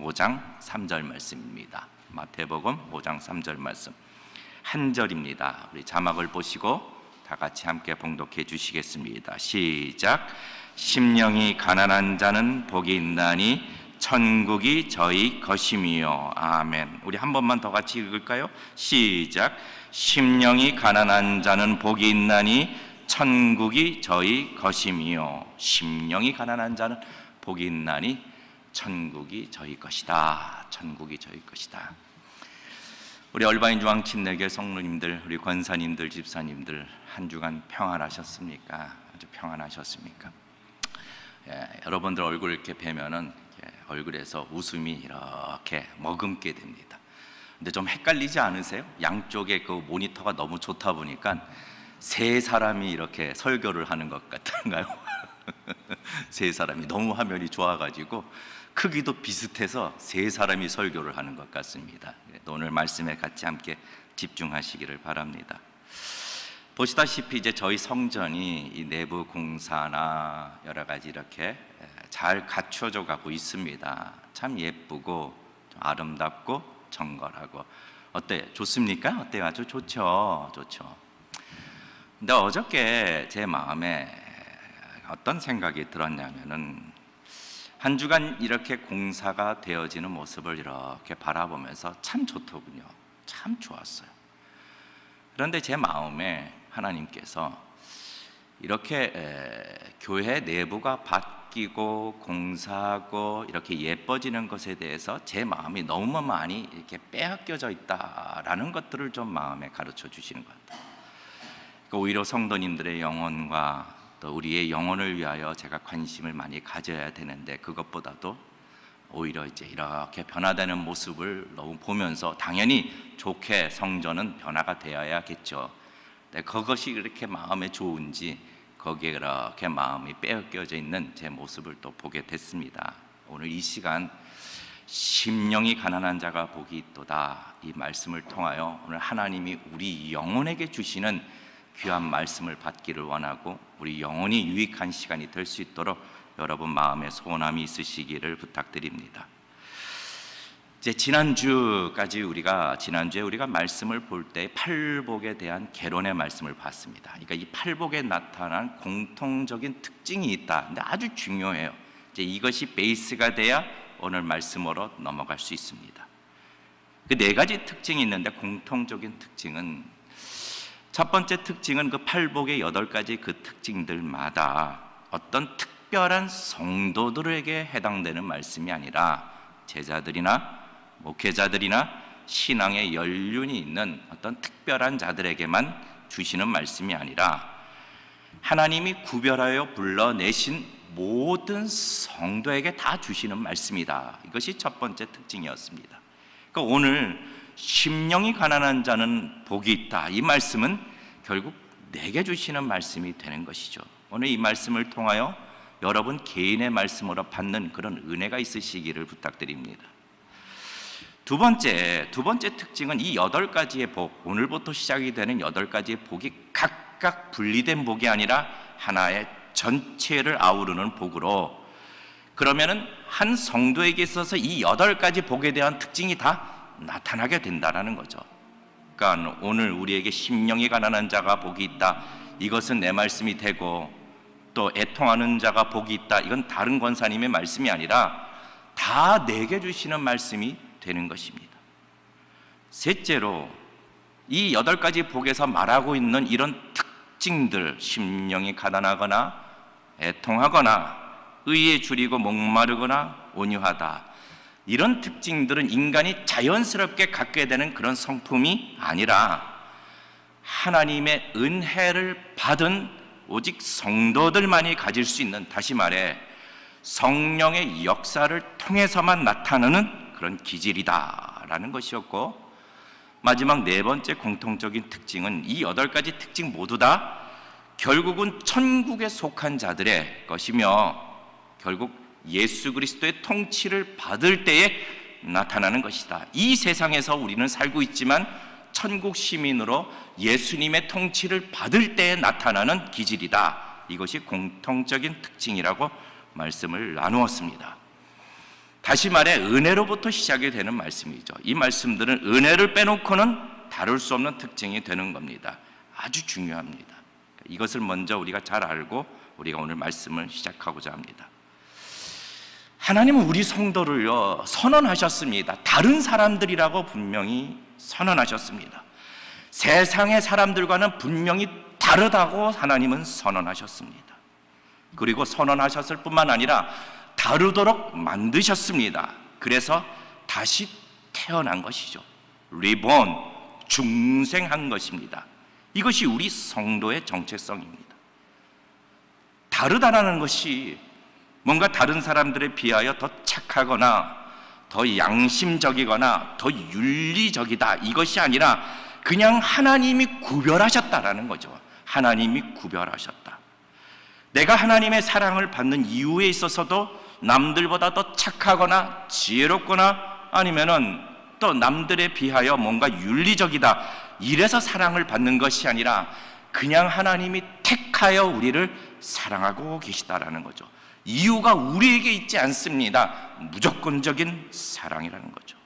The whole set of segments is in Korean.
5장 3절 말씀입니다. 마태복음 5장 3절 말씀 한 절입니다. 우리 자막을 보시고 다 같이 함께 봉독해 주시겠습니다. 시작. 심령이 가난한 자는 복이 있나니 천국이 저희 것임이요. 아멘. 우리 한 번만 더 같이 읽을까요? 시작. 심령이 가난한 자는 복이 있나니 천국이 저희 것임이요. 심령이 가난한 자는 복이 있나니 천국이 저희 것이다. 천국이 저희 것이다. 우리 얼바인 중앙 침례교회 성도님들, 우리 권사님들, 집사님들 한 주간 평안하셨습니까? 아주 평안하셨습니까? 여러분들 얼굴 이렇게 뵈면은 얼굴에서 웃음이 이렇게 머금게 됩니다. 근데 좀 헷갈리지 않으세요? 양쪽에 그 모니터가 너무 좋다 보니까 세 사람이 이렇게 설교를 하는 것 같은가요? 세 사람이 너무 화면이 좋아가지고 크기도 비슷해서 세 사람이 설교를 하는 것 같습니다. 오늘 말씀에 같이 함께 집중하시기를 바랍니다. 보시다시피 이제 저희 성전이 이 내부 공사나 여러 가지 이렇게 잘 갖춰져 가고 있습니다. 참 예쁘고 아름답고 정갈하고. 어때요? 좋습니까? 어때요? 아주 좋죠. 좋죠. 근데 어저께 제 마음에 어떤 생각이 들었냐면은 한 주간 이렇게 공사가 되어지는 모습을 이렇게 바라보면서 참 좋더군요. 참 좋았어요. 그런데 제 마음에 하나님께서 이렇게 교회 내부가 바뀌고 공사하고 이렇게 예뻐지는 것에 대해서 제 마음이 너무 많이 이렇게 빼앗겨져 있다라는 것들을 좀 마음에 가르쳐 주시는 것 같아요. 그러니까 오히려 성도님들의 영혼과 또 우리의 영혼을 위하여 제가 관심을 많이 가져야 되는데 그것보다도 오히려 이제 이렇게 변화되는 모습을 너무 보면서 당연히 좋게 성전은 변화가 되어야겠죠. 근데 그것이 그렇게 마음에 좋은지 거기에 그렇게 마음이 빼앗겨져 있는 제 모습을 또 보게 됐습니다. 오늘 이 시간 심령이 가난한 자가 복이 있도다 이 말씀을 통하여 오늘 하나님이 우리 영혼에게 주시는 귀한 말씀을 받기를 원하고 우리 영혼이 유익한 시간이 될 수 있도록 여러분 마음에 소원함이 있으시기를 부탁드립니다. 이제 지난주에 우리가 말씀을 볼 때 팔복에 대한 개론의 말씀을 봤습니다. 그러니까 이 팔복에 나타난 공통적인 특징이 있다. 근데 아주 중요해요. 이제 이것이 베이스가 돼야 오늘 말씀으로 넘어갈 수 있습니다. 그 네 가지 특징이 있는데 공통적인 특징은 첫 번째 특징은 그 팔복의 8가지 그 특징들마다 어떤 특별한 성도들에게 해당되는 말씀이 아니라 제자들이나 목회자들이나 신앙의 연륜이 있는 어떤 특별한 자들에게만 주시는 말씀이 아니라 하나님이 구별하여 불러내신 모든 성도에게 다 주시는 말씀이다. 이것이 첫 번째 특징이었습니다. 그러니까 오늘 심령이 가난한 자는 복이 있다. 이 말씀은 결국 내게 주시는 말씀이 되는 것이죠. 오늘 이 말씀을 통하여 여러분 개인의 말씀으로 받는 그런 은혜가 있으시기를 부탁드립니다. 두 번째 특징은 이 8가지의 복, 오늘부터 시작이 되는 8가지의 복이 각각 분리된 복이 아니라 하나의 전체를 아우르는 복으로, 그러면은 한 성도에게 있어서 이 8가지 복에 대한 특징이 다 나타나게 된다는 거죠. 그러니까 오늘 우리에게 심령이 가난한 자가 복이 있다, 이것은 내 말씀이 되고, 또 애통하는 자가 복이 있다, 이건 다른 권사님의 말씀이 아니라 다 내게 주시는 말씀이 되는 것입니다. 셋째로 이 8가지 복에서 말하고 있는 이런 특징들, 심령이 가난하거나 애통하거나 의에 줄이고 목마르거나 온유하다, 이런 특징들은 인간이 자연스럽게 갖게 되는 그런 성품이 아니라 하나님의 은혜를 받은 오직 성도들만이 가질 수 있는, 다시 말해 성령의 역사를 통해서만 나타나는 그런 기질이다라는 것이었고, 마지막 네 번째 공통적인 특징은 이 8가지 특징 모두 다 결국은 천국에 속한 자들의 것이며 결국 예수 그리스도의 통치를 받을 때에 나타나는 것이다. 이 세상에서 우리는 살고 있지만 천국 시민으로 예수님의 통치를 받을 때에 나타나는 기질이다. 이것이 공통적인 특징이라고 말씀을 나누었습니다. 다시 말해 은혜로부터 시작이 되는 말씀이죠. 이 말씀들은 은혜를 빼놓고는 다룰 수 없는 특징이 되는 겁니다. 아주 중요합니다. 이것을 먼저 우리가 잘 알고 우리가 오늘 말씀을 시작하고자 합니다. 하나님은 우리 성도를요 선언하셨습니다. 다른 사람들이라고 분명히 선언하셨습니다. 세상의 사람들과는 분명히 다르다고 하나님은 선언하셨습니다. 그리고 선언하셨을 뿐만 아니라 다르도록 만드셨습니다. 그래서 다시 태어난 것이죠. 리본, 중생한 것입니다. 이것이 우리 성도의 정체성입니다. 다르다라는 것이 뭔가 다른 사람들에 비하여 더 착하거나 더 양심적이거나 더 윤리적이다 이것이 아니라 그냥 하나님이 구별하셨다라는 거죠. 하나님이 구별하셨다. 내가 하나님의 사랑을 받는 이유에 있어서도 남들보다 더 착하거나 지혜롭거나 아니면은 또 남들에 비하여 뭔가 윤리적이다 이래서 사랑을 받는 것이 아니라 그냥 하나님이 택하여 우리를 사랑하고 계시다라는 거죠. 이유가 우리에게 있지 않습니다. 무조건적인 사랑이라는 거죠.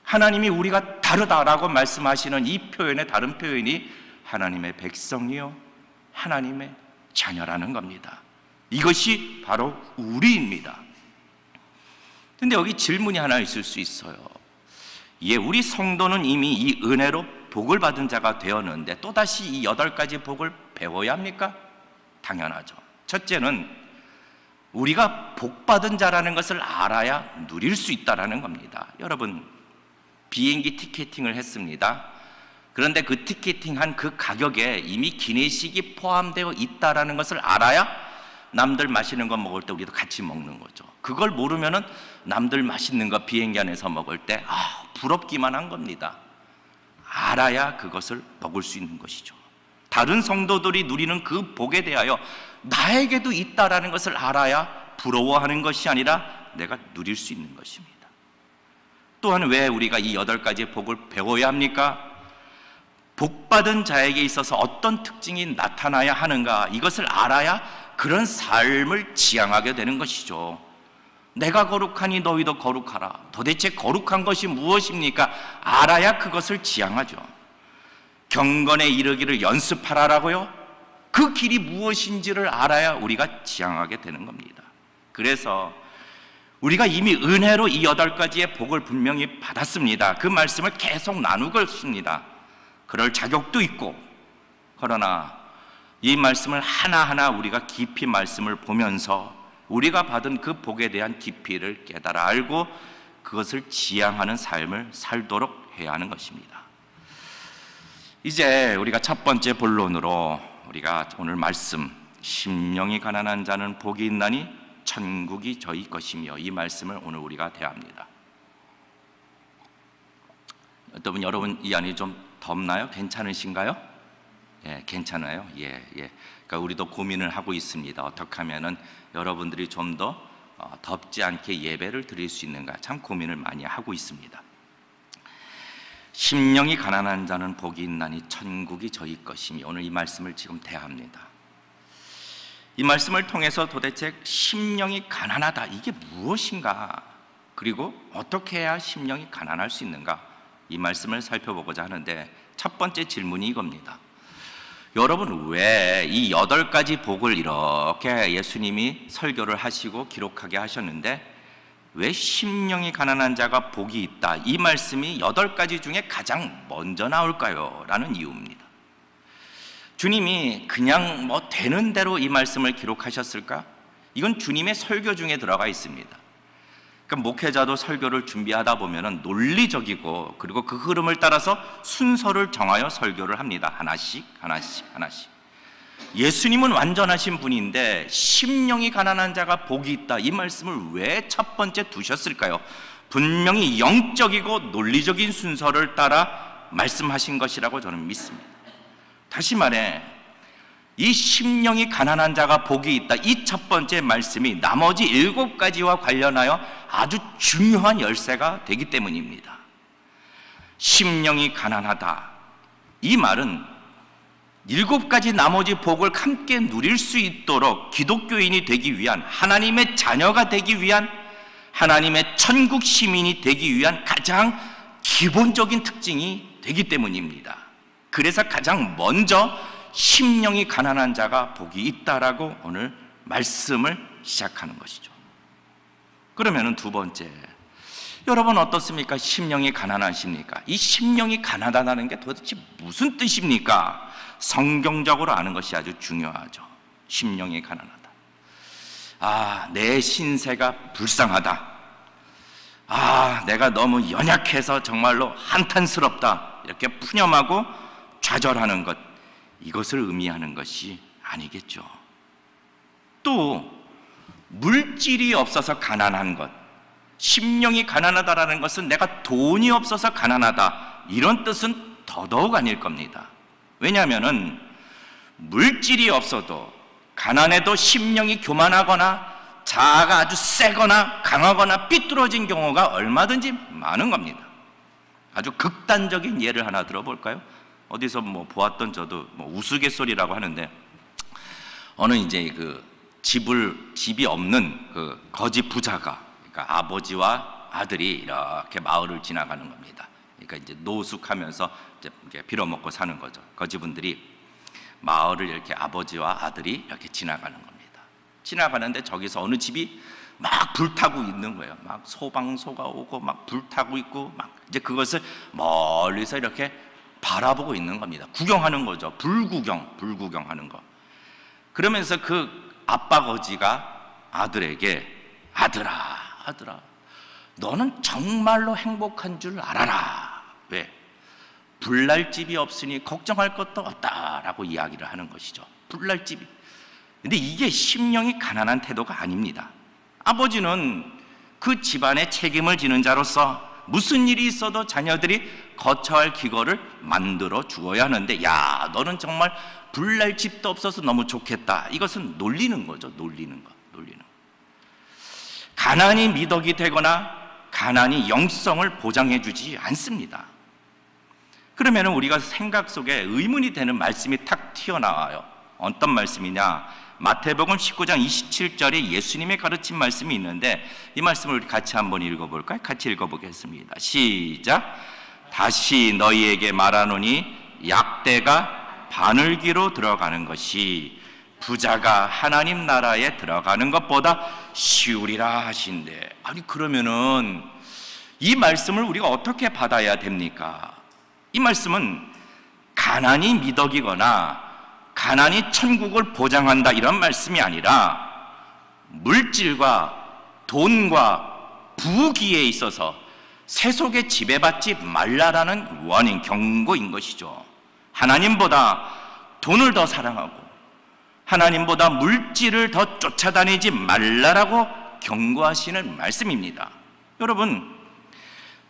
하나님이 우리가 다르다라고 말씀하시는 이 표현의 다른 표현이 하나님의 백성이요 하나님의 자녀라는 겁니다. 이것이 바로 우리입니다. 근데 여기 질문이 하나 있을 수 있어요. 예, 우리 성도는 이미 이 은혜로 복을 받은 자가 되었는데 또다시 이 8가지 복을 배워야 합니까? 당연하죠. 첫째는 우리가 복 받은 자라는 것을 알아야 누릴 수 있다는 겁니다. 여러분, 비행기 티켓팅을 했습니다. 그런데 그 티켓팅한 그 가격에 이미 기내식이 포함되어 있다는 것을 알아야 남들 맛있는 거 먹을 때 우리도 같이 먹는 거죠. 그걸 모르면은 남들 맛있는 거 비행기 안에서 먹을 때 부럽기만 한 겁니다. 알아야 그것을 먹을 수 있는 것이죠. 다른 성도들이 누리는 그 복에 대하여 나에게도 있다라는 것을 알아야 부러워하는 것이 아니라 내가 누릴 수 있는 것입니다. 또한 왜 우리가 이 8가지의 복을 배워야 합니까? 복받은 자에게 있어서 어떤 특징이 나타나야 하는가 이것을 알아야 그런 삶을 지향하게 되는 것이죠. 내가 거룩하니 너희도 거룩하라. 도대체 거룩한 것이 무엇입니까? 알아야 그것을 지향하죠. 경건에 이르기를 연습하라라고요? 그 길이 무엇인지를 알아야 우리가 지향하게 되는 겁니다. 그래서 우리가 이미 은혜로 이 8가지의 복을 분명히 받았습니다. 그 말씀을 계속 나누고 있습니다. 그럴 자격도 있고, 그러나 이 말씀을 하나하나 우리가 깊이 말씀을 보면서 우리가 받은 그 복에 대한 깊이를 깨달아 알고 그것을 지향하는 삶을 살도록 해야 하는 것입니다. 이제 우리가 첫 번째 본론으로 우리가 오늘 말씀, 심령이 가난한 자는 복이 있나니 천국이 저희 것이며, 이 말씀을 오늘 우리가 대합니다. 여러분 이 안이 좀 덥나요? 괜찮으신가요? 예, 괜찮아요. 예. 그러니까 우리도 고민을 하고 있습니다. 어떻게 하면은 여러분들이 좀 더 덥지 않게 예배를 드릴 수 있는가 참 고민을 많이 하고 있습니다. 심령이 가난한 자는 복이 있나니 천국이 저희 것이며, 오늘 이 말씀을 지금 대합니다. 이 말씀을 통해서 도대체 심령이 가난하다 이게 무엇인가, 그리고 어떻게 해야 심령이 가난할 수 있는가, 이 말씀을 살펴보고자 하는데 첫 번째 질문이 이겁니다. 여러분, 왜 이 8가지 복을 이렇게 예수님이 설교를 하시고 기록하게 하셨는데 왜 심령이 가난한 자가 복이 있다, 이 말씀이 8가지 중에 가장 먼저 나올까요? 라는 이유입니다. 주님이 그냥 되는 대로 이 말씀을 기록하셨을까? 이건 주님의 설교 중에 들어가 있습니다. 그러니까 목회자도 설교를 준비하다 보면은 논리적이고, 그리고 그 흐름을 따라서 순서를 정하여 설교를 합니다. 하나씩. 예수님은 완전하신 분인데 심령이 가난한 자가 복이 있다, 이 말씀을 왜 첫 번째 두셨을까요? 분명히 영적이고 논리적인 순서를 따라 말씀하신 것이라고 저는 믿습니다. 다시 말해, 이 심령이 가난한 자가 복이 있다, 이 첫 번째 말씀이 나머지 7가지와 관련하여 아주 중요한 열쇠가 되기 때문입니다. 심령이 가난하다, 이 말은 7가지 나머지 복을 함께 누릴 수 있도록 기독교인이 되기 위한, 하나님의 자녀가 되기 위한 하나님의 천국 시민이 되기 위한 가장 기본적인 특징이 되기 때문입니다. 그래서 가장 먼저 심령이 가난한 자가 복이 있다라고 오늘 말씀을 시작하는 것이죠. 그러면은 두 번째, 여러분 어떻습니까? 심령이 가난하십니까? 이 심령이 가난하다는 게 도대체 무슨 뜻입니까? 성경적으로 아는 것이 아주 중요하죠. 심령이 가난하다. 아, 내 신세가 불쌍하다. 아, 내가 너무 연약해서 정말로 한탄스럽다. 이렇게 푸념하고 좌절하는 것, 이것을 의미하는 것이 아니겠죠. 또 물질이 없어서 가난한 것, 심령이 가난하다라는 것은 내가 돈이 없어서 가난하다, 이런 뜻은 더더욱 아닐 겁니다. 왜냐하면은 물질이 없어도 가난해도 심령이 교만하거나 자아가 아주 세거나 강하거나 삐뚤어진 경우가 얼마든지 많은 겁니다. 아주 극단적인 예를 하나 들어볼까요? 어디서 보았던, 저도 우스갯소리라고 하는데, 어느 이제 집이 없는 거지 부자가, 그러니까 아버지와 아들이 이렇게 마을을 지나가는 겁니다. 그러니까 이제 노숙하면서 이제 빌어먹고 사는 거죠. 거지분들이 마을을 이렇게 아버지와 아들이 이렇게 지나가는 겁니다. 지나가는데 저기서 어느 집이 막 불타고 있는 거예요. 막 소방서가 오고 막 불타고 있고, 막 이제 그것을 멀리서 이렇게 바라보고 있는 겁니다. 구경하는 거죠. 불구경하는 거. 그러면서 그 아빠 거지가 아들에게, 아들아, 너는 정말로 행복한 줄 알아라. 왜? 불날 집이 없으니 걱정할 것도 없다라고 이야기를 하는 것이죠. 불날 집이. 근데 이게 심령이 가난한 태도가 아닙니다. 아버지는 그 집안의 책임을 지는 자로서 무슨 일이 있어도 자녀들이 거처할 기거를 만들어 주어야 하는데, 야, 너는 정말 불날 집도 없어서 너무 좋겠다. 이것은 놀리는 거죠. 놀리는 거. 가난이 미덕이 되거나 가난이 영성을 보장해 주지 않습니다. 그러면 우리가 생각 속에 의문이 되는 말씀이 탁 튀어나와요. 어떤 말씀이냐? 마태복음 19장 27절에 예수님의 가르친 말씀이 있는데, 이 말씀을 우리 같이 한번 읽어볼까요? 같이 읽어보겠습니다. 시작. 다시 너희에게 말하노니 약대가 바늘기로 들어가는 것이 부자가 하나님 나라에 들어가는 것보다 쉬우리라 하신대. 아니, 그러면은 이 말씀을 우리가 어떻게 받아야 됩니까? 이 말씀은 가난이 미덕이거나 가난이 천국을 보장한다, 이런 말씀이 아니라 물질과 돈과 부귀에 있어서 세속에 지배받지 말라라는 원인, 경고인 것이죠. 하나님보다 돈을 더 사랑하고 하나님보다 물질을 더 쫓아다니지 말라라고 경고하시는 말씀입니다. 여러분,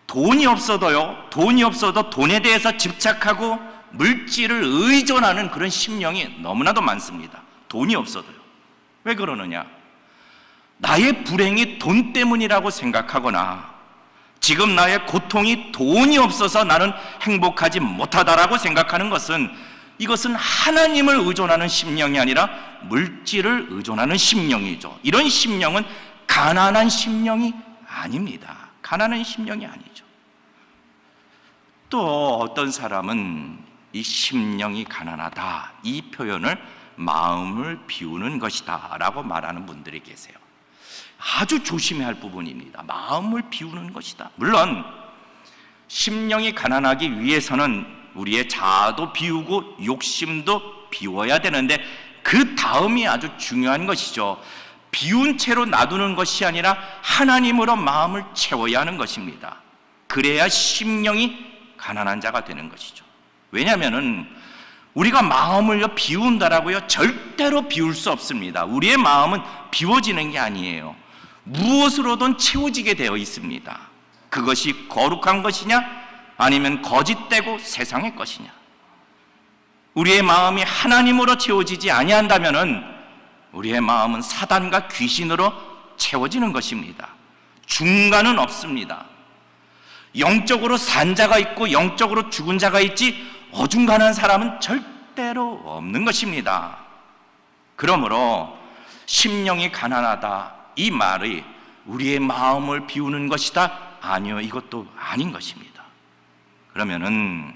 돈이 없어도 돈에 대해서 집착하고 물질을 의존하는 그런 심령이 너무나도 많습니다. 돈이 없어도요. 왜 그러느냐? 나의 불행이 돈 때문이라고 생각하거나 지금 나의 고통이 돈이 없어서 나는 행복하지 못하다라고 생각하는 것은, 이것은 하나님을 의존하는 심령이 아니라 물질을 의존하는 심령이죠. 이런 심령은 가난한 심령이 아닙니다. 가난한 심령이 아니죠. 또 어떤 사람은 이 심령이 가난하다, 이 표현을 마음을 비우는 것이다 라고 말하는 분들이 계세요. 아주 조심해야 할 부분입니다. 마음을 비우는 것이다. 물론 심령이 가난하기 위해서는 우리의 자아도 비우고 욕심도 비워야 되는데, 그 다음이 아주 중요한 것이죠. 비운 채로 놔두는 것이 아니라 하나님으로 마음을 채워야 하는 것입니다. 그래야 심령이 가난한 자가 되는 것이죠. 왜냐하면은 우리가 마음을 비운다라고요, 절대로 비울 수 없습니다. 우리의 마음은 비워지는 게 아니에요. 무엇으로든 채워지게 되어 있습니다. 그것이 거룩한 것이냐, 아니면 거짓되고 세상의 것이냐. 우리의 마음이 하나님으로 채워지지 아니한다면은 우리의 마음은 사단과 귀신으로 채워지는 것입니다. 중간은 없습니다. 영적으로 산 자가 있고 영적으로 죽은 자가 있지, 어중간한 사람은 절대로 없는 것입니다. 그러므로 심령이 가난하다, 이 말이 우리의 마음을 비우는 것이다? 아니요, 이것도 아닌 것입니다. 그러면은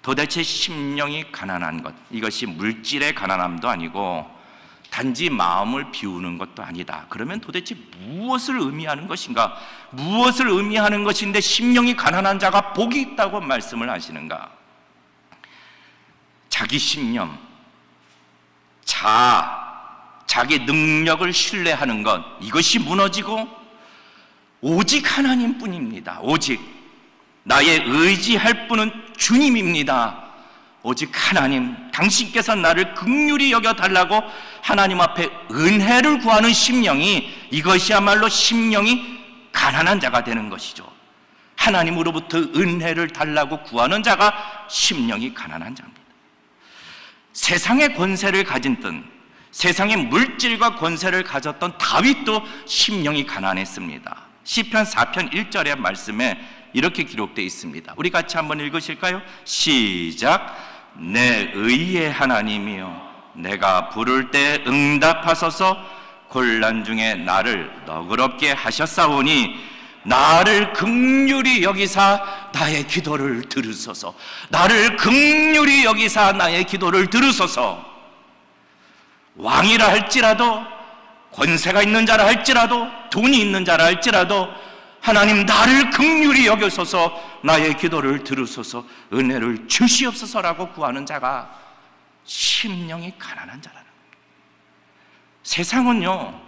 도대체 심령이 가난한 것, 이것이 물질의 가난함도 아니고 단지 마음을 비우는 것도 아니다. 그러면 도대체 무엇을 의미하는 것인가? 무엇을 의미하는 것인데 심령이 가난한 자가 복이 있다고 말씀을 하시는가? 자기 신념, 자기 능력을 신뢰하는 것, 이것이 무너지고 오직 하나님뿐입니다. 오직 나의 의지할 분은 주님입니다. 오직 하나님, 당신께서 나를 긍휼히 여겨달라고 하나님 앞에 은혜를 구하는 심령이, 이것이야말로 심령이 가난한 자가 되는 것이죠. 하나님으로부터 은혜를 달라고 구하는 자가 심령이 가난한 자입니다. 세상의 권세를 가진 듯 세상의 물질과 권세를 가졌던 다윗도 심령이 가난했습니다. 시편 4편 1절의 말씀에 이렇게 기록되어 있습니다. 우리 같이 한번 읽으실까요? 시작. 내 의의 하나님이여, 내가 부를 때 응답하소서. 곤란 중에 나를 너그럽게 하셨사오니 나를 긍휼히 여기사 나의 기도를 들으소서. 나를 긍휼히 여기사 나의 기도를 들으소서. 왕이라 할지라도, 권세가 있는 자라 할지라도, 돈이 있는 자라 할지라도 하나님, 나를 긍휼히 여겨소서, 나의 기도를 들으소서, 은혜를 주시옵소서라고 구하는 자가 심령이 가난한 자라는 겁니다. 세상은요,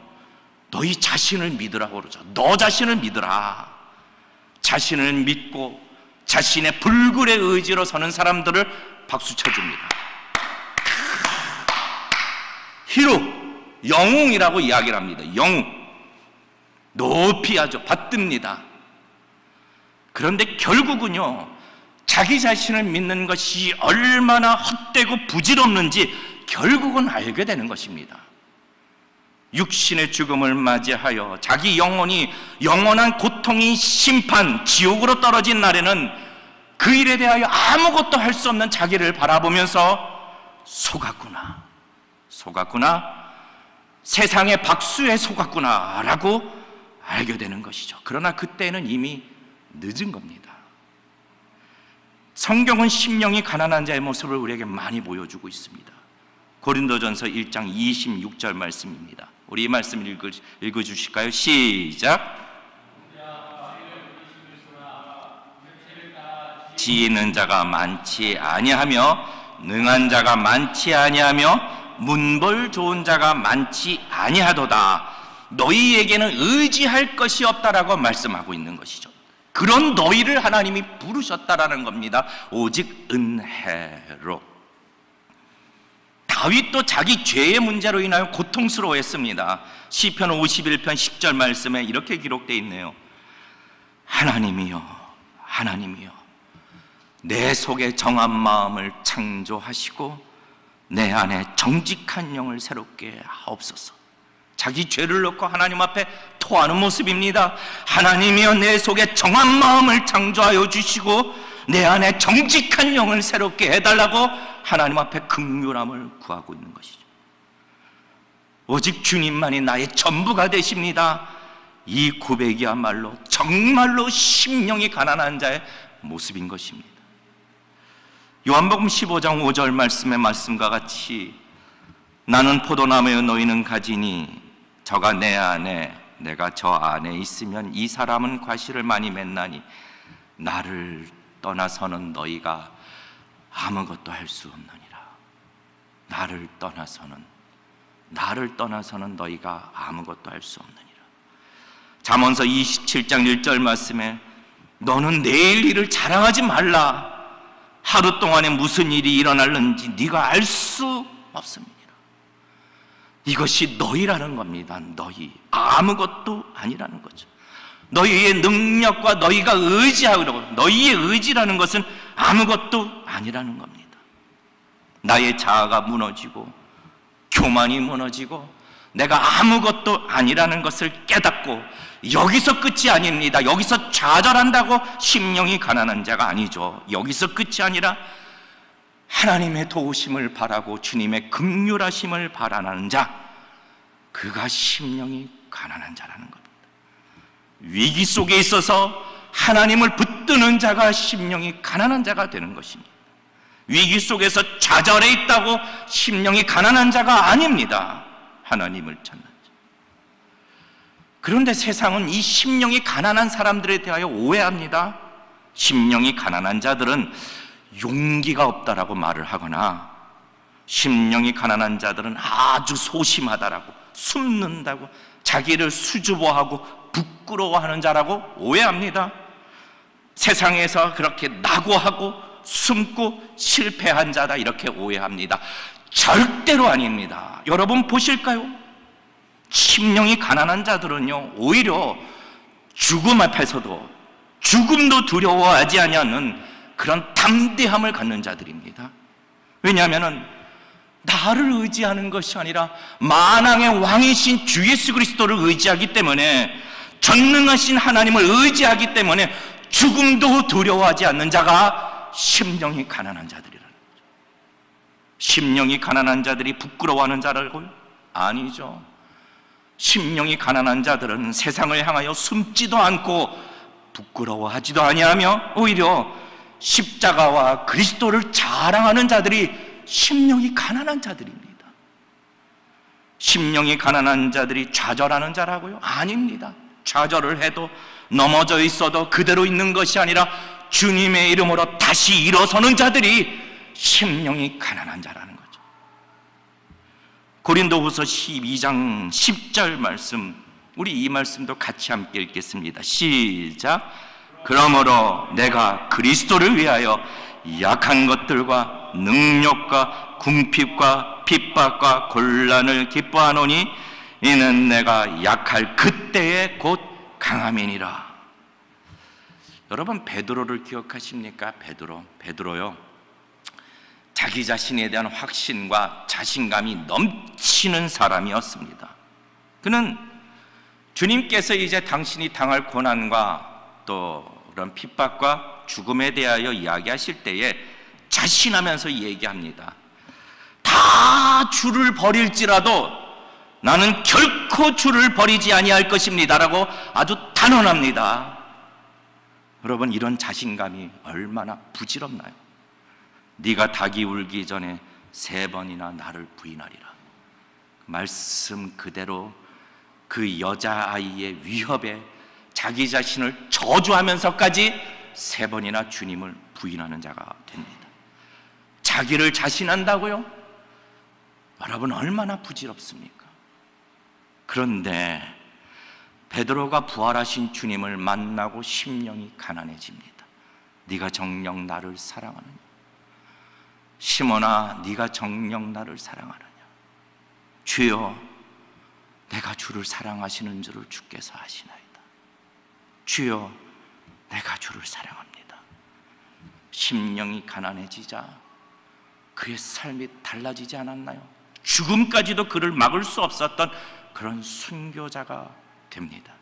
너희 자신을 믿으라고 그러죠. 너 자신을 믿으라. 자신을 믿고 자신의 불굴의 의지로 서는 사람들을 박수 쳐줍니다. 히로, 영웅이라고 이야기를 합니다. 영웅. 높이 아주 받듭니다. 그런데 결국은요, 자기 자신을 믿는 것이 얼마나 헛되고 부질없는지 결국은 알게 되는 것입니다. 육신의 죽음을 맞이하여 자기 영혼이 영원한 고통이 심판, 지옥으로 떨어진 날에는 그 일에 대하여 아무것도 할 수 없는 자기를 바라보면서 속았구나, 세상의 박수에 속았구나 라고 알게 되는 것이죠. 그러나 그때는 이미 늦은 겁니다. 성경은 심령이 가난한 자의 모습을 우리에게 많이 보여주고 있습니다. 고린도전서 1장 26절 말씀입니다. 우리 이 말씀 읽어주실까요? 시작. 지혜 있는 자가 많지 아니하며 능한 자가 많지 아니하며 문벌 좋은 자가 많지 아니하도다. 너희에게는 의지할 것이 없다라고 말씀하고 있는 것이죠. 그런 너희를 하나님이 부르셨다라는 겁니다. 오직 은혜로. 다윗도 자기 죄의 문제로 인하여 고통스러워했습니다. 시편 51편 10절 말씀에 이렇게 기록되어 있네요. 하나님이여, 내 속에 정한 마음을 창조하시고 내 안에 정직한 영을 새롭게 하옵소서. 자기 죄를 넣고 하나님 앞에 토하는 모습입니다. 하나님이여, 내 속에 정한 마음을 창조하여 주시고 내 안에 정직한 영을 새롭게 해달라고 하나님 앞에 긍휼함을 구하고 있는 것이죠. 오직 주님만이 나의 전부가 되십니다. 이 고백이야말로 정말로 심령이 가난한 자의 모습인 것입니다. 요한복음 15장 5절 말씀의 말씀과 같이 나는 포도나무여 너희는 가지니 저가 내 안에 내가 저 안에 있으면 이 사람은 과실을 많이 맺나니 나를 떠나서는 너희가 아무것도 할 수 없느니라. 나를 떠나서는 너희가 아무것도 할 수 없느니라. 잠언서 27장 1절 말씀에 너는 내일 일을 자랑하지 말라. 하루 동안에 무슨 일이 일어날는지 네가 알 수 없습니다. 이것이 너희라는 겁니다. 너희, 아무것도 아니라는 거죠. 너희의 능력과 너희가 의지하고, 너희의 의지라는 것은 아무것도 아니라는 겁니다. 나의 자아가 무너지고 교만이 무너지고 내가 아무것도 아니라는 것을 깨닫고, 여기서 끝이 아닙니다. 여기서 좌절한다고 심령이 가난한 자가 아니죠. 여기서 끝이 아니라 하나님의 도우심을 바라고 주님의 긍휼하심을 바라는 자, 그가 심령이 가난한 자라는 겁니다. 위기 속에 있어서 하나님을 붙드는 자가 심령이 가난한 자가 되는 것입니다. 위기 속에서 좌절해 있다고 심령이 가난한 자가 아닙니다. 하나님을 찾는 자. 그런데 세상은 이 심령이 가난한 사람들에 대하여 오해합니다. 심령이 가난한 자들은 용기가 없다라고 말을 하거나, 심령이 가난한 자들은 아주 소심하다라고, 숨는다고, 자기를 수줍어하고 부끄러워하는 자라고 오해합니다. 세상에서 그렇게 낙오하고 숨고 실패한 자다, 이렇게 오해합니다. 절대로 아닙니다. 여러분 보실까요? 심령이 가난한 자들은요, 오히려 죽음 앞에서도 죽음도 두려워하지 않는 그런 담대함을 갖는 자들입니다. 왜냐하면 나를 의지하는 것이 아니라 만왕의 왕이신 주 예수 그리스도를 의지하기 때문에, 전능하신 하나님을 의지하기 때문에 죽음도 두려워하지 않는 자가 심령이 가난한 자들이라는 거죠. 심령이 가난한 자들이 부끄러워하는 자라고요? 아니죠. 심령이 가난한 자들은 세상을 향하여 숨지도 않고 부끄러워하지도 아니하며 오히려 십자가와 그리스도를 자랑하는 자들이 심령이 가난한 자들입니다. 심령이 가난한 자들이 좌절하는 자라고요? 아닙니다. 좌절을 해도, 넘어져 있어도 그대로 있는 것이 아니라 주님의 이름으로 다시 일어서는 자들이 심령이 가난한 자라는 거죠. 고린도후서 12장 10절 말씀, 우리 이 말씀도 같이 함께 읽겠습니다. 시작. 그러므로 내가 그리스도를 위하여 약한 것들과 능력과 궁핍과 핍박과 곤란을 기뻐하노니 이는 내가 약할 그때에 곧 강함이니라. 여러분 베드로를 기억하십니까? 베드로요, 자기 자신에 대한 확신과 자신감이 넘치는 사람이었습니다. 그는 주님께서 이제 당신이 당할 고난과 또 그런 핍박과 죽음에 대하여 이야기하실 때에 자신하면서 얘기합니다. 다 주를 버릴지라도 나는 결코 주를 버리지 아니할 것입니다 라고 아주 단언합니다. 여러분, 이런 자신감이 얼마나 부질없나요? 네가 닭이 울기 전에 3번이나 나를 부인하리라. 말씀 그대로 그 여자아이의 위협에 자기 자신을 저주하면서까지 3번이나 주님을 부인하는 자가 됩니다. 자기를 자신한다고요? 여러분, 얼마나 부질없습니까? 그런데 베드로가 부활하신 주님을 만나고 심령이 가난해집니다. 네가 정녕 나를 사랑하느냐? 시몬아, 네가 정녕 나를 사랑하느냐? 주여, 내가 주를 사랑하시는 줄을 주께서 아시나이다. 주여, 내가 주를 사랑합니다. 심령이 가난해지자 그의 삶이 달라지지 않았나요? 죽음까지도 그를 막을 수 없었던 그런 순교자가 됩니다.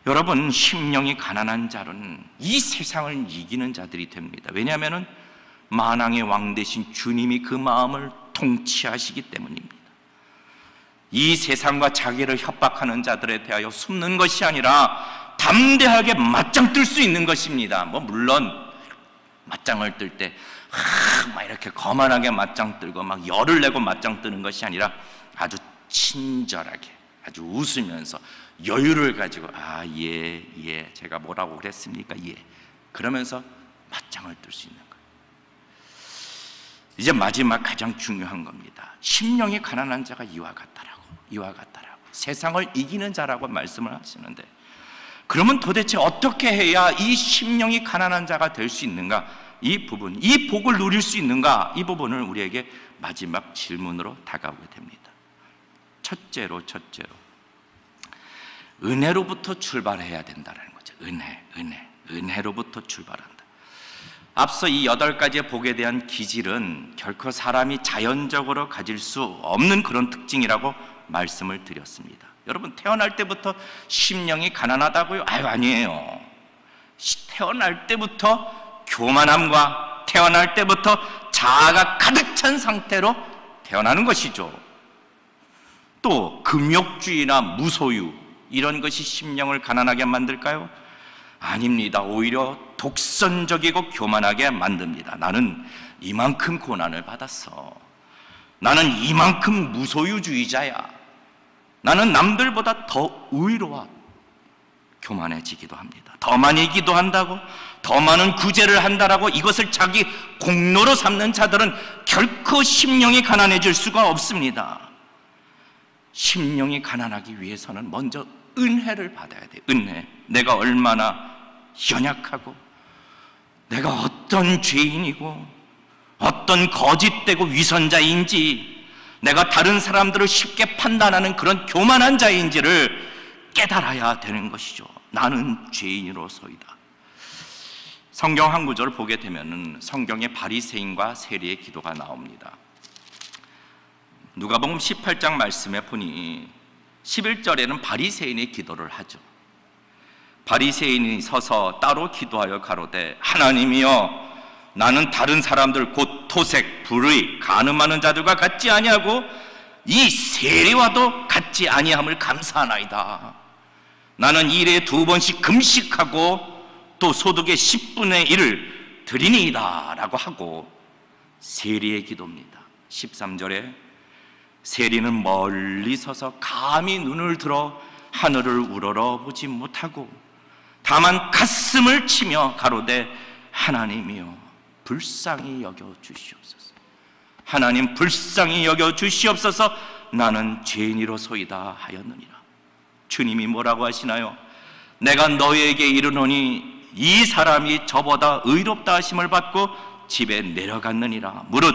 여러분, 심령이 가난한 자는 이 세상을 이기는 자들이 됩니다. 왜냐하면 만왕의 왕 되신 주님이 그 마음을 통치하시기 때문입니다. 이 세상과 자기를 협박하는 자들에 대하여 숨는 것이 아니라 담대하게 맞짱 뜰 수 있는 것입니다. 물론 맞짱을 뜰 때 막 이렇게 거만하게 맞짱 뜨고 막 열을 내고 맞짱 뜨는 것이 아니라 아주 친절하게, 아주 웃으면서 여유를 가지고 예, 제가 뭐라고 그랬습니까? 예. 그러면서 맞짱을 뜰 수 있는 거예요. 이제 마지막 가장 중요한 겁니다. 심령이 가난한 자가 이와 같다라고 세상을 이기는 자라고 말씀을 하시는데, 그러면 도대체 어떻게 해야 이 심령이 가난한 자가 될 수 있는가? 이 부분, 이 복을 누릴 수 있는가? 이 부분을 우리에게 마지막 질문으로 다가오게 됩니다. 첫째로 은혜로부터 출발해야 된다는 거죠. 은혜로부터 출발한다. 앞서 이 8가지의 복에 대한 기질은 결코 사람이 자연적으로 가질 수 없는 그런 특징이라고 말씀을 드렸습니다. 여러분, 태어날 때부터 심령이 가난하다고요? 아니에요. 태어날 때부터 교만함과 태어날 때부터 자아가 가득 찬 상태로 태어나는 것이죠. 또 금욕주의나 무소유, 이런 것이 심령을 가난하게 만들까요? 아닙니다. 오히려 독선적이고 교만하게 만듭니다. 나는 이만큼 고난을 받았어. 나는 이만큼 무소유주의자야. 나는 남들보다 더 의로워. 교만해지기도 합니다. 더 많이 기도한다고, 더 많은 구제를 한다라고 이것을 자기 공로로 삼는 자들은 결코 심령이 가난해질 수가 없습니다. 심령이 가난하기 위해서는 먼저 은혜를 받아야 돼요. 은혜. 내가 얼마나 연약하고, 내가 어떤 죄인이고, 어떤 거짓되고 위선자인지, 내가 다른 사람들을 쉽게 판단하는 그런 교만한 자인지를 깨달아야 되는 것이죠. 나는 죄인으로서이다. 성경 한 구절을 보게 되면 성경에 바리새인과 세리의 기도가 나옵니다. 누가복음 18장 말씀에 보니 11절에는 바리새인의 기도를 하죠. 바리새인이 서서 따로 기도하여 가로되 하나님이여, 나는 다른 사람들 곧 토색, 불의, 간음하는 자들과 같지 아니하고 이 세리와도 같지 아니함을 감사하나이다. 나는 일에 2번씩 금식하고 또 소득의 10분의 1을 드리니이다 라고 하고, 세리의 기도입니다. 13절에 세리는 멀리 서서 감히 눈을 들어 하늘을 우러러 보지 못하고 다만 가슴을 치며 가로되 하나님이여 불쌍히 여겨 주시옵소서. 하나님 불쌍히 여겨 주시옵소서. 나는 죄인이로소이다 하였느니라. 주님이 뭐라고 하시나요? 내가 너희에게 이르노니 이 사람이 저보다 의롭다 하심을 받고 집에 내려갔느니라. 무릇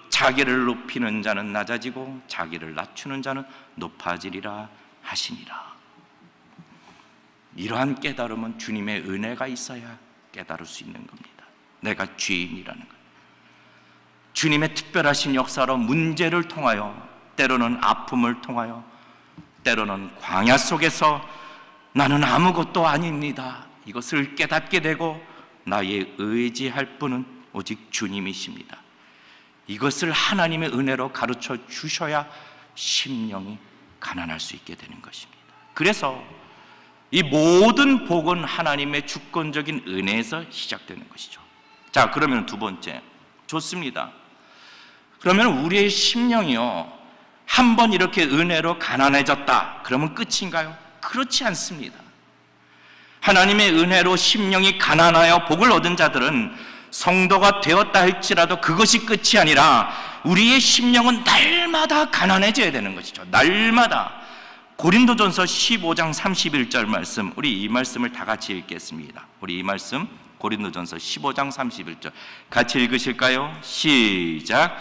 자기를 높이는 자는 낮아지고 자기를 낮추는 자는 높아지리라 하시니라. 이러한 깨달음은 주님의 은혜가 있어야 깨달을 수 있는 겁니다. 내가 죄인이라는 것. 주님의 특별하신 역사로 문제를 통하여, 때로는 아픔을 통하여, 때로는 광야 속에서 나는 아무것도 아닙니다, 이것을 깨닫게 되고 나의 의지할 분은 오직 주님이십니다. 이것을 하나님의 은혜로 가르쳐 주셔야 심령이 가난할 수 있게 되는 것입니다. 그래서 이 모든 복은 하나님의 주권적인 은혜에서 시작되는 것이죠. 자, 그러면 두 번째, 좋습니다. 그러면 우리의 심령이요, 한번 이렇게 은혜로 가난해졌다 그러면 끝인가요? 그렇지 않습니다. 하나님의 은혜로 심령이 가난하여 복을 얻은 자들은 성도가 되었다 할지라도 그것이 끝이 아니라 우리의 심령은 날마다 가난해져야 되는 것이죠. 날마다. 고린도전서 15장 31절 말씀, 우리 이 말씀을 다 같이 읽겠습니다. 우리 이 말씀 고린도전서 15장 31절 같이 읽으실까요? 시작.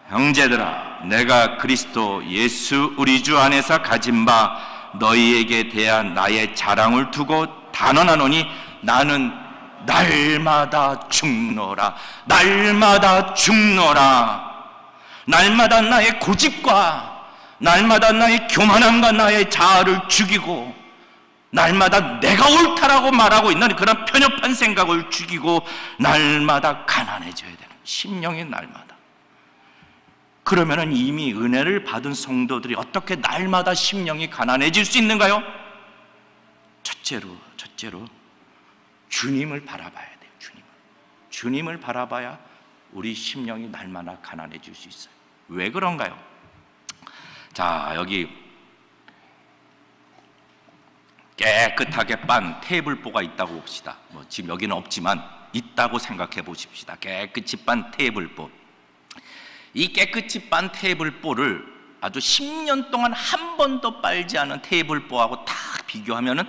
형제들아, 내가 그리스도 예수 우리 주 안에서 가진 바 너희에게 대한 나의 자랑을 두고 단언하노니 나는 날마다 죽노라. 날마다 죽노라. 날마다 나의 고집과 날마다 나의 교만함과 나의 자아를 죽이고, 날마다 내가 옳다라고 말하고 있는 그런 편협한 생각을 죽이고 날마다 가난해져야 되는, 심령이 날마다. 그러면 이미 은혜를 받은 성도들이 어떻게 날마다 심령이 가난해질 수 있는가요? 첫째로 주님을 바라봐야 돼요. 주님을 바라봐야 우리 심령이 날마다 가난해질 수 있어요. 왜 그런가요? 자, 여기 깨끗하게 빤 테이블보가 있다고 봅시다. 지금 여기는 없지만 있다고 생각해 보십시다. 깨끗이 빤 테이블보. 이 깨끗이 빤 테이블보를 아주 10년 동안 한 번도 빨지 않은 테이블보하고 딱 비교하면은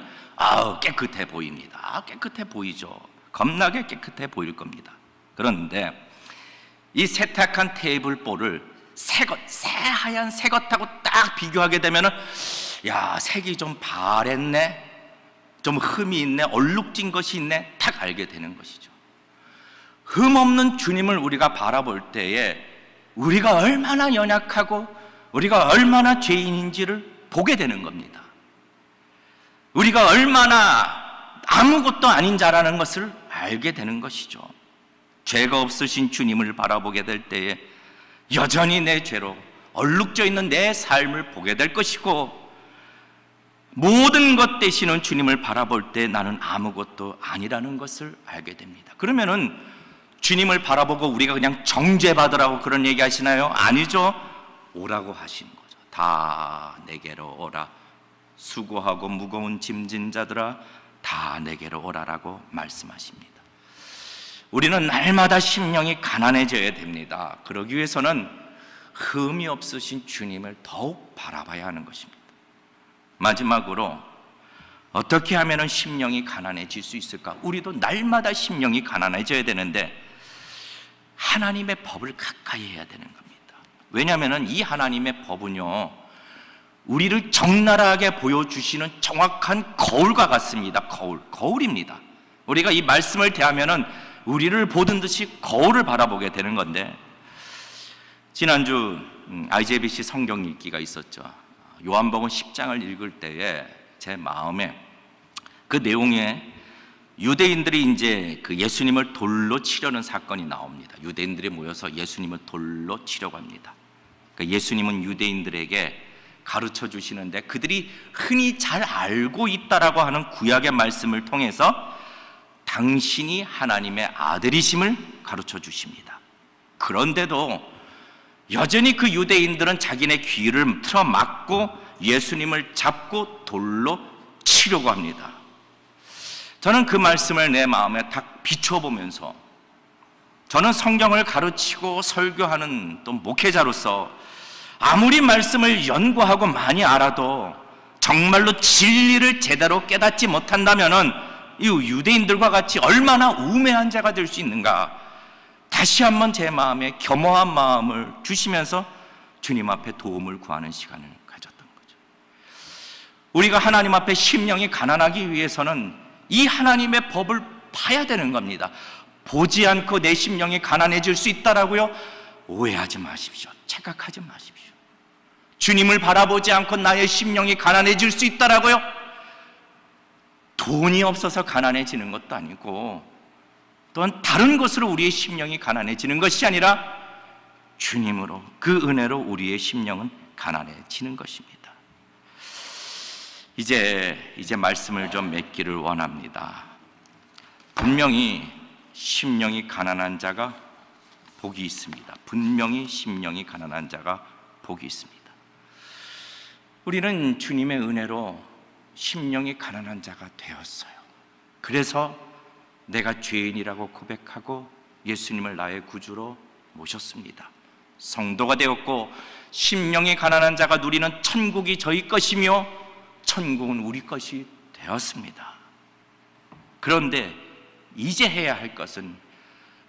깨끗해 보입니다. 깨끗해 보이죠. 겁나게 깨끗해 보일 겁니다. 그런데 이 세탁한 테이블보를 새하얀 새것하고 딱 비교하게 되면은 야, 색이 좀 바랬네, 좀 흠이 있네, 얼룩진 것이 있네, 딱 알게 되는 것이죠. 흠 없는 주님을 우리가 바라볼 때에 우리가 얼마나 연약하고 우리가 얼마나 죄인인지를 보게 되는 겁니다. 우리가 얼마나 아무것도 아닌 자라는 것을 알게 되는 것이죠. 죄가 없으신 주님을 바라보게 될 때에 여전히 내 죄로 얼룩져 있는 내 삶을 보게 될 것이고, 모든 것 되시는 주님을 바라볼 때 나는 아무것도 아니라는 것을 알게 됩니다. 그러면은 주님을 바라보고 우리가 그냥 정죄받으라고 그런 얘기 하시나요? 아니죠. 오라고 하시는 거죠. 다 내게로 오라. 수고하고 무거운 짐진 자들아 다 내게로 오라라고 말씀하십니다. 우리는 날마다 심령이 가난해져야 됩니다. 그러기 위해서는 흠이 없으신 주님을 더욱 바라봐야 하는 것입니다. 마지막으로 어떻게 하면 심령이 가난해질 수 있을까? 우리도 날마다 심령이 가난해져야 되는데 하나님의 법을 가까이 해야 되는 겁니다. 왜냐하면 이 하나님의 법은요, 우리를 적나라하게 보여주시는 정확한 거울과 같습니다. 거울입니다. 우리가 이 말씀을 대하면은 우리를 보던 듯이 거울을 바라보게 되는 건데, 지난주 IJBC 성경 읽기가 있었죠. 요한복음 10장을 읽을 때에 제 마음에 그 내용에 유대인들이 이제 그 예수님을 돌로 치려는 사건이 나옵니다. 유대인들이 모여서 예수님을 돌로 치려고 합니다. 그러니까 예수님은 유대인들에게 가르쳐 주시는데 그들이 흔히 잘 알고 있다라고 하는 구약의 말씀을 통해서 당신이 하나님의 아들이심을 가르쳐 주십니다. 그런데도 여전히 그 유대인들은 자기네 귀를 틀어막고 예수님을 잡고 돌로 치려고 합니다. 저는 그 말씀을 내 마음에 딱 비춰보면서, 저는 성경을 가르치고 설교하는 또 목회자로서 아무리 말씀을 연구하고 많이 알아도 정말로 진리를 제대로 깨닫지 못한다면은 이 유대인들과 같이 얼마나 우매한 자가 될 수 있는가, 다시 한번 제 마음에 겸허한 마음을 주시면서 주님 앞에 도움을 구하는 시간을 가졌던 거죠. 우리가 하나님 앞에 심령이 가난하기 위해서는 이 하나님의 법을 봐야 되는 겁니다. 보지 않고 내 심령이 가난해질 수 있다라고요? 오해하지 마십시오. 착각하지 마십시오. 주님을 바라보지 않고 나의 심령이 가난해질 수 있다라고요? 돈이 없어서 가난해지는 것도 아니고 또한 다른 것으로 우리의 심령이 가난해지는 것이 아니라 주님으로, 그 은혜로 우리의 심령은 가난해지는 것입니다. 이제 말씀을 좀 맺기를 원합니다. 분명히 심령이 가난한 자가 복이 있습니다. 분명히 심령이 가난한 자가 복이 있습니다. 우리는 주님의 은혜로 심령이 가난한 자가 되었어요. 그래서 내가 죄인이라고 고백하고 예수님을 나의 구주로 모셨습니다. 성도가 되었고 심령이 가난한 자가 누리는 천국이 저희 것이며 천국은 우리 것이 되었습니다. 그런데 이제 해야 할 것은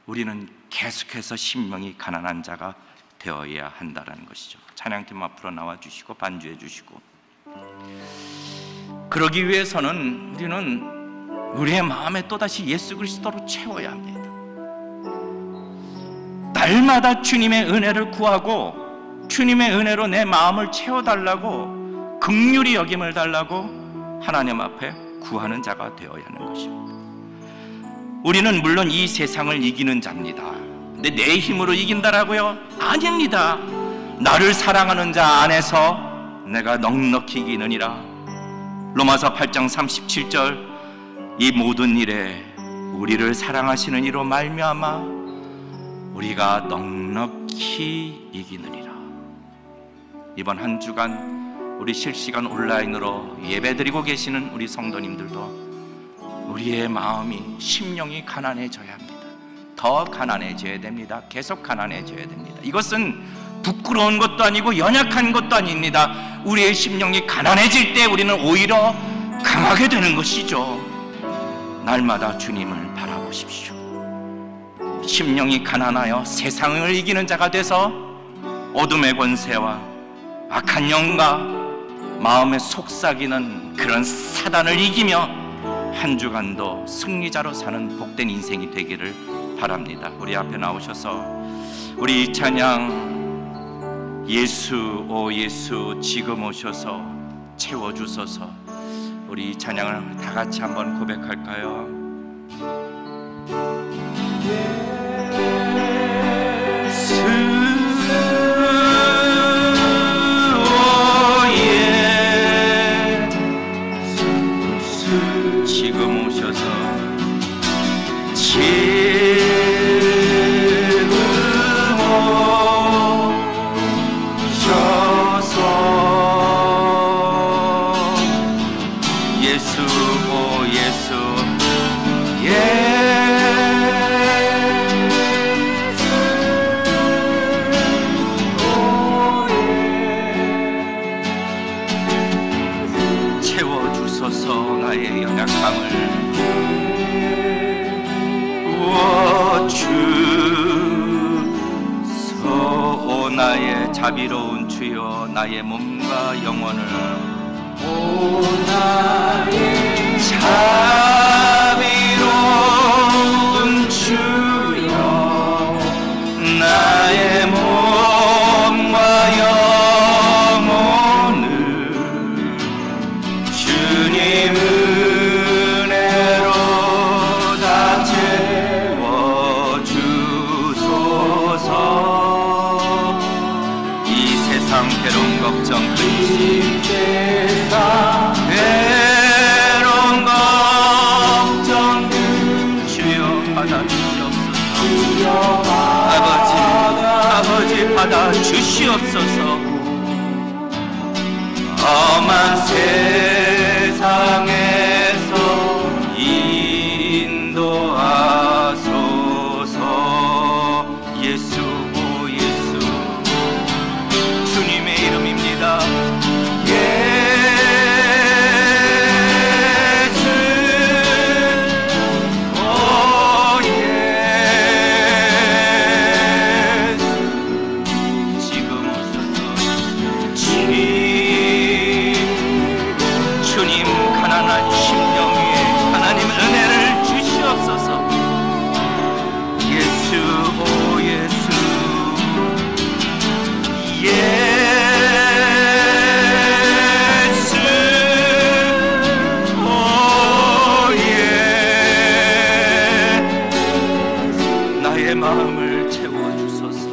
우리는 계속해서 심령이 가난한 자가 되어야 한다는 것이죠. 찬양팀 앞으로 나와주시고 반주해 주시고, 그러기 위해서는 우리는 우리의 마음에 또다시 예수 그리스도로 채워야 합니다. 날마다 주님의 은혜를 구하고 주님의 은혜로 내 마음을 채워달라고, 긍휼히 여김을 달라고 하나님 앞에 구하는 자가 되어야 하는 것입니다. 우리는 물론 이 세상을 이기는 자입니다. 근데 내 힘으로 이긴다라고요? 아닙니다. 나를 사랑하는 자 안에서 내가 넉넉히 이기느니라. 로마서 8장 37절, 이 모든 일에 우리를 사랑하시는 이로 말미암아 우리가 넉넉히 이기느니라. 이번 한 주간 우리 실시간 온라인으로 예배드리고 계시는 우리 성도님들도 우리의 마음이, 심령이 가난해져야 합니다. 더 가난해져야 됩니다. 계속 가난해져야 됩니다. 이것은 부끄러운 것도 아니고 연약한 것도 아닙니다. 우리의 심령이 가난해질 때 우리는 오히려 강하게 되는 것이죠. 날마다 주님을 바라보십시오. 심령이 가난하여 세상을 이기는 자가 돼서 어둠의 권세와 악한 영과 마음에 속삭이는 그런 사단을 이기며 한 주간도 승리자로 사는 복된 인생이 되기를 바랍니다. 우리 앞에 나오셔서 우리 이 찬양, 예수 오 예수 지금 오셔서 채워주소서, 우리 이 찬양을 다 같이 한번 고백할까요? 예수 오 채워주소서 나의 연약함을. 주소 나의 자비로운 주여 나의 몸과 영혼을. 나의 자비로운 주여 나의 몸과 영혼을 주님 은혜로 다 채워주소서. 이 세상 괴로운 걱정 근심 괴로운 걱정 주여 받아주시옵소서. 아버지 받아주시옵소서. 험한 세상에서 인도하소서. 예수 오 예수 주님의 이름입니다. 마음을 채워주소서.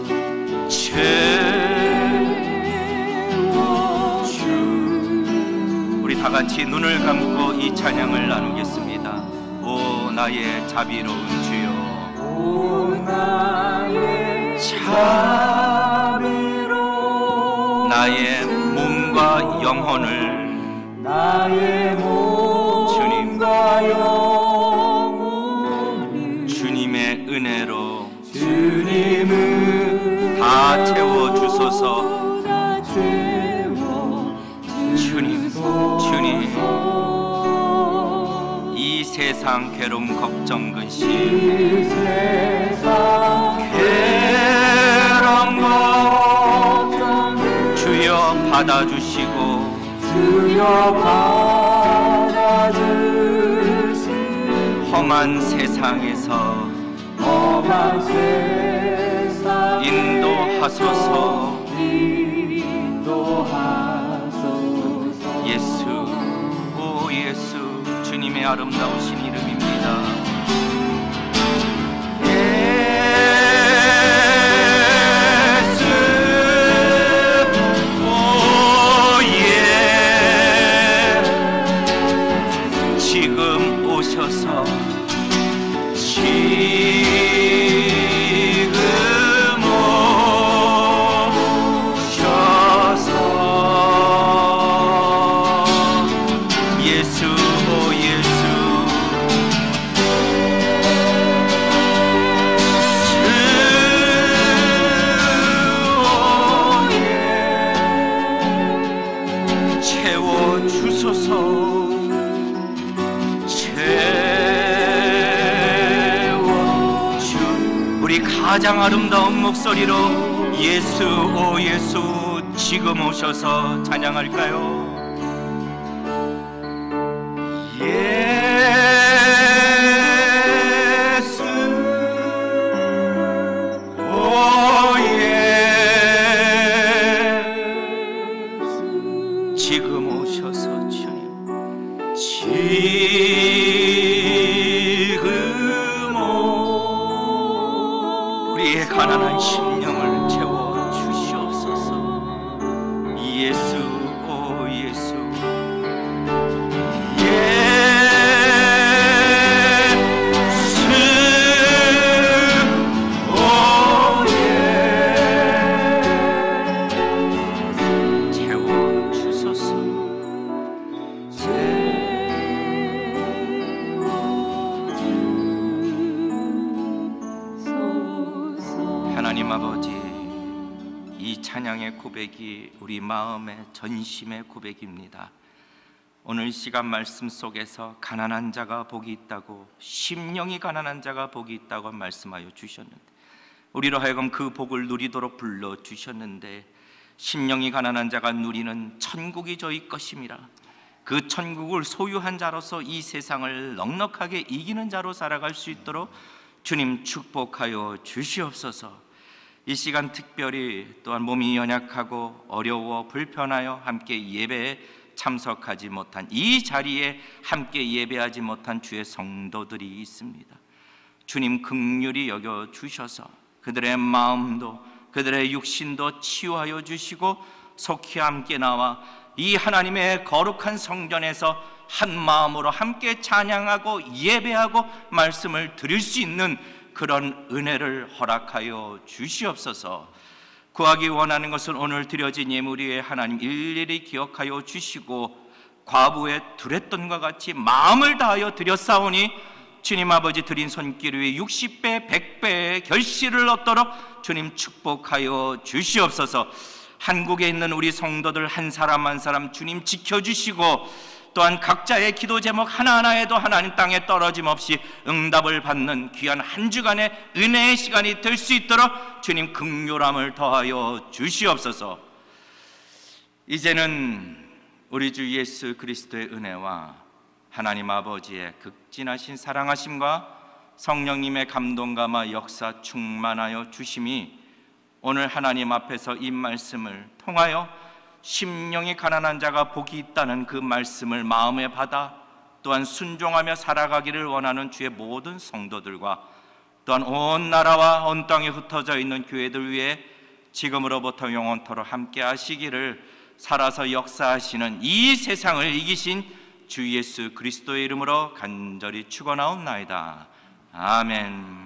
우리 다같이 눈을 감고 이 찬양을 나누겠습니다. 오 나의 자비로운 주여 오 나의 자비로운 나의 몸과 영혼을 나의 몸과 영혼을 주님의 은혜로 주님은 다 채워주소서. 주님 이 세상 괴로움 걱정 근심 괴로운 것 주여 받아주시고 험한 세상에서 인도하소서. 예수 오 예수 주님의 아름다우신 이름입니다. 예수 오 예 지금 오셔서 가장 아름다운 목소리로 예수 오 예수 지금 오셔서 찬양할까요? 예수 오 예수 지금 오셔서 주님 우리의 가난한 심령을 채워주시옵소서. 예수 오 예수 예수 오 예 채워주소서. 하나님 아버지, 이 찬양의 고백이 우리 마음의 전심의 고백입니다. 오늘 시간 말씀 속에서 가난한 자가 복이 있다고, 심령이 가난한 자가 복이 있다고 말씀하여 주셨는데, 우리로 하여금 그 복을 누리도록 불러주셨는데, 심령이 가난한 자가 누리는 천국이 저희 것임이라. 그 천국을 소유한 자로서 이 세상을 넉넉하게 이기는 자로 살아갈 수 있도록 주님 축복하여 주시옵소서. 이 시간 특별히 또한 몸이 연약하고 어려워 불편하여 함께 예배에 참석하지 못한, 이 자리에 함께 예배하지 못한 주의 성도들이 있습니다. 주님 긍휼히 여겨 주셔서 그들의 마음도 그들의 육신도 치유하여 주시고, 속히 함께 나와 이 하나님의 거룩한 성전에서 한 마음으로 함께 찬양하고 예배하고 말씀을 드릴 수 있는 그런 은혜를 허락하여 주시옵소서. 구하기 원하는 것은 오늘 드려진 예물 위에 하나님 일일이 기억하여 주시고, 과부의 두렛돈과 같이 마음을 다하여 드렸사오니 주님 아버지 드린 손길 위에 60배 100배의 결실을 얻도록 주님 축복하여 주시옵소서. 한국에 있는 우리 성도들 한 사람 한 사람 주님 지켜주시고, 또한 각자의 기도 제목 하나하나에도 하나님 땅에 떨어짐 없이 응답을 받는 귀한 한 주간의 은혜의 시간이 될 수 있도록 주님 긍휼함을 더하여 주시옵소서. 이제는 우리 주 예수 그리스도의 은혜와 하나님 아버지의 극진하신 사랑하심과 성령님의 감동감화 역사 충만하여 주심이 오늘 하나님 앞에서 이 말씀을 통하여 심령이 가난한 자가 복이 있다는 그 말씀을 마음에 받아 또한 순종하며 살아가기를 원하는 주의 모든 성도들과, 또한 온 나라와 온 땅에 흩어져 있는 교회들 위해 지금으로부터 영원토록 함께 하시기를 살아서 역사하시는 이 세상을 이기신 주 예수 그리스도의 이름으로 간절히 축원하옵나이다. 아멘.